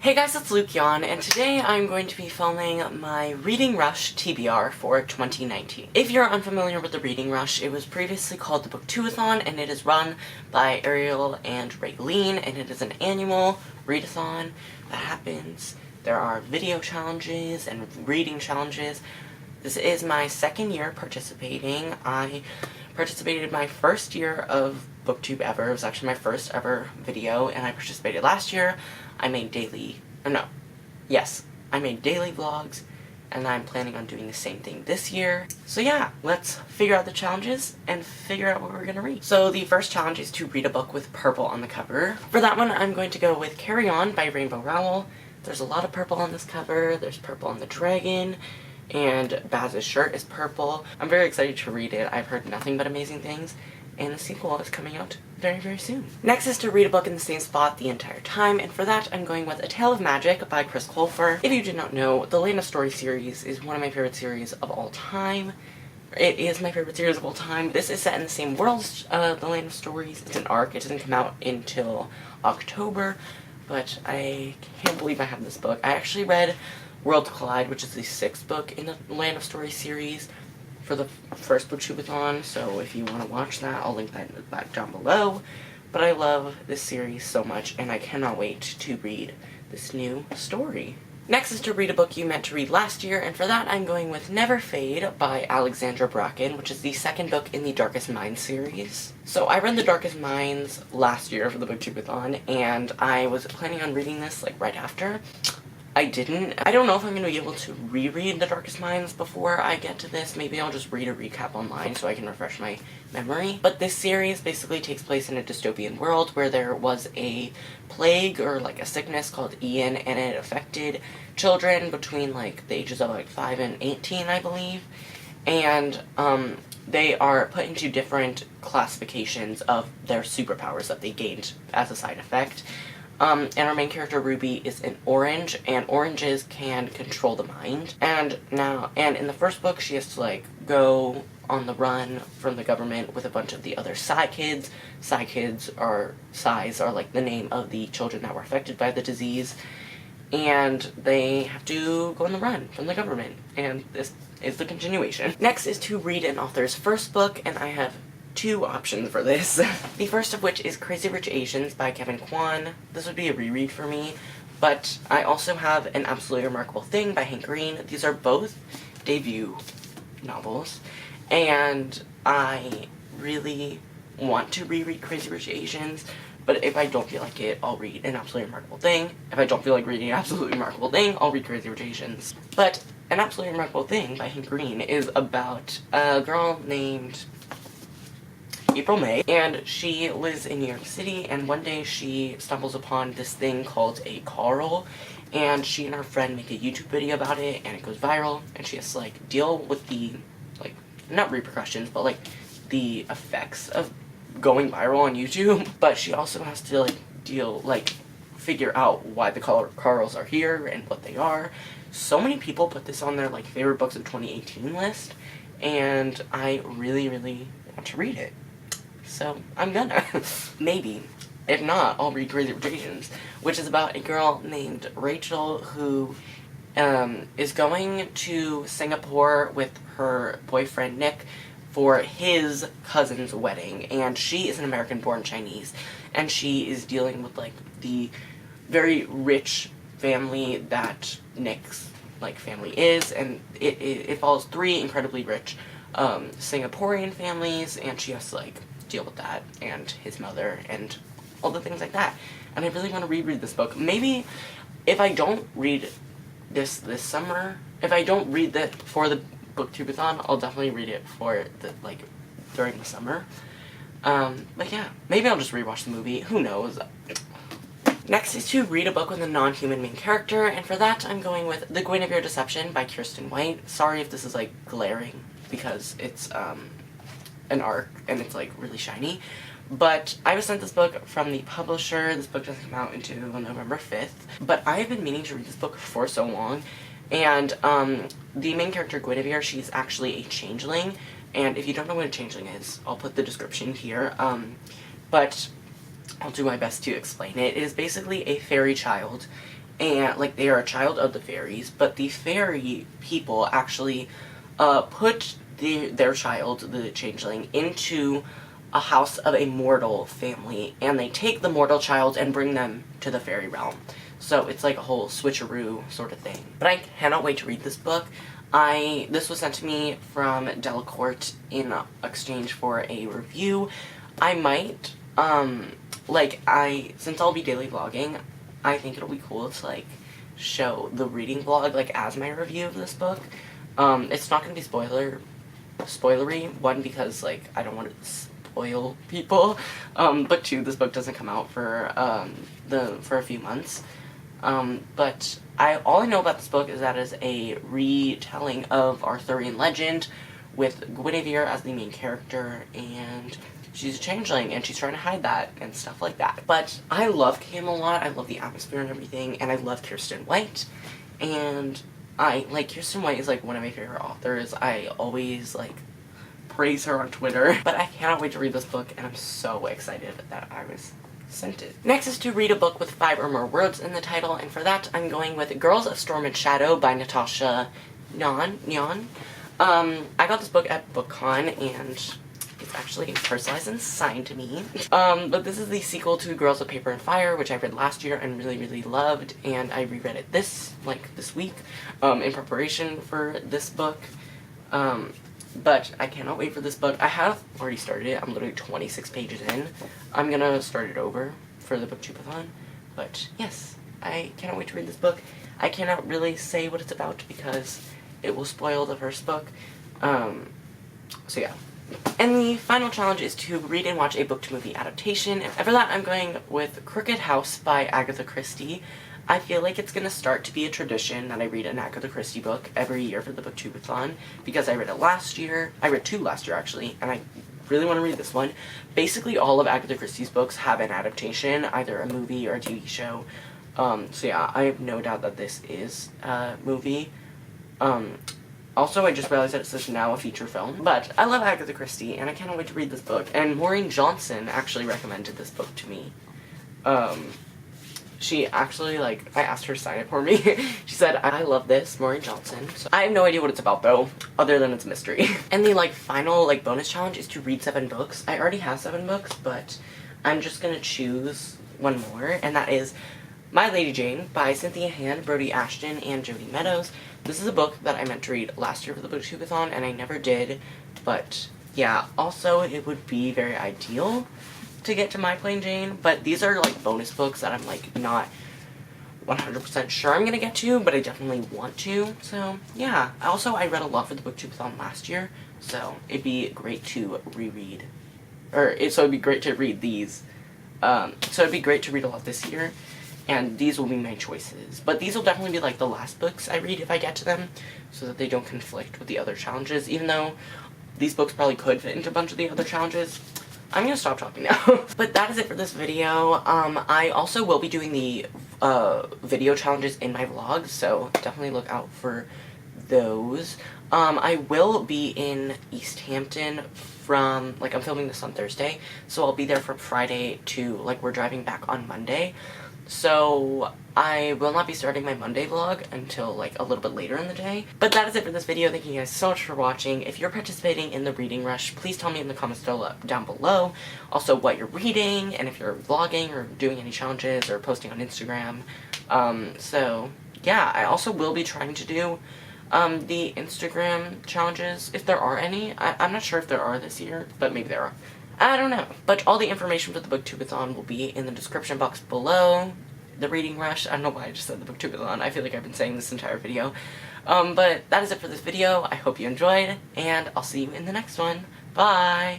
Hey guys, it's Luke Yon, and today I'm going to be filming my Reading Rush TBR for 2019. If you're unfamiliar with the Reading Rush, it was previously called the Booktuathon, and it is run by Ariel and Raylene, and it is an annual readathon that happens. There are video challenges and reading challenges. This is my second year participating. I participated my first year of BookTube ever. It was actually my first ever video, and I participated last year. I made daily vlogs, and I'm planning on doing the same thing this year. So yeah, let's figure out the challenges and figure out what we're gonna read. So the first challenge is to read a book with purple on the cover. For that one, I'm going to go with Carry On by Rainbow Rowell. There's a lot of purple on this cover. There's purple on the dragon, and Baz's shirt is purple. I'm very excited to read it. I've heard nothing but amazing things, and the sequel is coming out very, very soon. Next is to read a book in the same spot the entire time, and for that I'm going with A Tale of Magic by Chris Colfer. If you did not know, the Land of Story series is one of my favorite series of all time. It is my favorite series of all time. This is set in the same world as the Land of Stories. It's an arc. It doesn't come out until October, but I can't believe I have this book. I actually read Worlds Collide, which is the 6th book in the Land of Story series, for the first Booktubeathon, so if you want to watch that, I'll link that back down below. But I love this series so much, and I cannot wait to read this new story. Next is to read a book you meant to read last year, and for that I'm going with Never Fade by Alexandra Bracken, which is the second book in the Darkest Minds series. So I read The Darkest Minds last year for the Booktubeathon, and I was planning on reading this like right after. I didn't. I don't know if I'm going to be able to reread The Darkest Minds before I get to this. Maybe I'll just read a recap online so I can refresh my memory. But this series basically takes place in a dystopian world where there was a plague or like a sickness called Ian, and it affected children between like the ages of like 5 and 18, I believe. And they are put into different classifications of their superpowers that they gained as a side effect. And our main character, Ruby, is an orange, and oranges can control the mind. And in the first book, she has to, like, go on the run from the government with a bunch of the other Psy kids. Psys are, like, the name of the children that were affected by the disease. And they have to go on the run from the government. And this is the continuation. Next is to read an author's first book, and I have two options for this. The first of which is Crazy Rich Asians by Kevin Kwan. This would be a reread for me, but I also have An Absolutely Remarkable Thing by Hank Green. These are both debut novels, and I really want to reread Crazy Rich Asians, but if I don't feel like it, I'll read An Absolutely Remarkable Thing. If I don't feel like reading An Absolutely Remarkable Thing, I'll read Crazy Rich Asians. But An Absolutely Remarkable Thing by Hank Green is about a girl named April May, and she lives in New York City, and one day she stumbles upon this thing called a Carl, and she and her friend make a YouTube video about it, and it goes viral, and she has to, like, deal with the, like, not repercussions, but, like, the effects of going viral on YouTube, but she also has to, like, figure out why the Carls are here and what they are. So many people put this on their, like, favorite books of 2018 list, and I really, really want to read it. So, I'm gonna. Maybe. If not, I'll read Crazy Rich Asians, which is about a girl named Rachel who is going to Singapore with her boyfriend Nick for his cousin's wedding, and she is an American-born Chinese, and she is dealing with, like, the very rich family that Nick's, like, family is, and it follows 3 incredibly rich Singaporean families, and she has to, like, deal with that, and his mother, and all the things like that. And I really want to reread this book. Maybe if I don't read this summer, if I don't read that for the Booktubeathon, I'll definitely read it for the, like, during the summer. But yeah, maybe I'll just rewatch the movie, who knows. Next is to read a book with a non-human main character, and for that I'm going with The Guinevere Deception by Kiersten White. Sorry if this is, like, glaring, because it's, an arc, and it's, like, really shiny. But I was sent this book from the publisher. This book doesn't come out until November 5th. But I have been meaning to read this book for so long. And, the main character, Guinevere, she's actually a changeling. And if you don't know what a changeling is, I'll put the description here. But I'll do my best to explain it. It is basically a fairy child and like they are a child of the fairies, but the fairy people actually put their child, the changeling, into a house of a mortal family, and they take the mortal child and bring them to the fairy realm. So it's like a whole switcheroo sort of thing. But I cannot wait to read this book. This was sent to me from Delacorte in exchange for a review. I might, since I'll be daily vlogging, I think it'll be cool to, like, show the reading vlog, like, as my review of this book. It's not gonna be spoilery, one, because, like, I don't want to spoil people, but two, this book doesn't come out for a few months. But all I know about this book is that it is a retelling of Arthurian legend with Guinevere as the main character, and she's a changeling, and she's trying to hide that, and stuff like that. But I love Camelot, I love the atmosphere and everything, and I love Kiersten White, and Kiersten White is, like, one of my favorite authors. I always, like, praise her on Twitter. But I cannot wait to read this book, and I'm so excited that I was sent it. Next is to read a book with 5 or more words in the title, and for that I'm going with Girls of Storm and Shadow by Natasha Nyan. I got this book at BookCon, and it's actually personalized and signed to me. But this is the sequel to Girls of Paper and Fire, which I read last year and really, really loved, and I reread it this week, in preparation for this book. But I cannot wait for this book. I have already started it. I'm literally 26 pages in. I'm gonna start it over for the booktubeathon. But yes, I cannot wait to read this book. I cannot really say what it's about because it will spoil the first book. So yeah. And the final challenge is to read and watch a book-to-movie adaptation. And for that, I'm going with Crooked House by Agatha Christie. I feel like it's gonna start to be a tradition that I read an Agatha Christie book every year for the booktubeathon, because I read it last year. I read 2 last year, actually, and I really want to read this one. Basically, all of Agatha Christie's books have an adaptation, either a movie or a TV show. So yeah, I have no doubt that this is a movie. Also, I just realized that it says now a feature film. But I love Agatha Christie, and I cannot wait to read this book. And Maureen Johnson actually recommended this book to me. She actually, like, I asked her to sign it for me. She said, I love this, Maureen Johnson. So I have no idea what it's about, though, other than it's a mystery. And the, like, final, like, bonus challenge is to read 7 books. I already have 7 books, but I'm just gonna choose one more, and that is My Lady Jane by Cynthia Hand, Brody Ashton, and Jody Meadows. This is a book that I meant to read last year for the booktubeathon, and I never did, but yeah, also it would be very ideal to get to My Plain Jane, but these are, like, bonus books that I'm, like, not 100% sure I'm gonna get to, but I definitely want to. So yeah, I read a lot for the booktubeathon last year, so it'd be great to reread, so it'd be great to read these. So it'd be great to read a lot this year, and these will be my choices. But these will definitely be, like, the last books I read if I get to them, so that they don't conflict with the other challenges, even though these books probably could fit into a bunch of the other challenges. I'm gonna stop talking now. But that is it for this video. I also will be doing the video challenges in my vlog, so definitely look out for those. I will be in East Hampton from, like, I'm filming this on Thursday, so I'll be there from Friday to, like, we're driving back on Monday. So I will not be starting my Monday vlog until, like, a little bit later in the day. But that is it for this video. Thank you guys so much for watching. If you're participating in the reading rush, please tell me in the comments down below also what you're reading, and if you're vlogging or doing any challenges or posting on Instagram. So yeah, I also will be trying to do the Instagram challenges, if there are any. I'm not sure if there are this year, but maybe there are. I don't know. But all the information for the booktubeathon will be in the description box below. The reading rush. I don't know why I just said the booktubeathon. I feel like I've been saying this entire video. But that is it for this video. I hope you enjoyed, and I'll see you in the next one. Bye!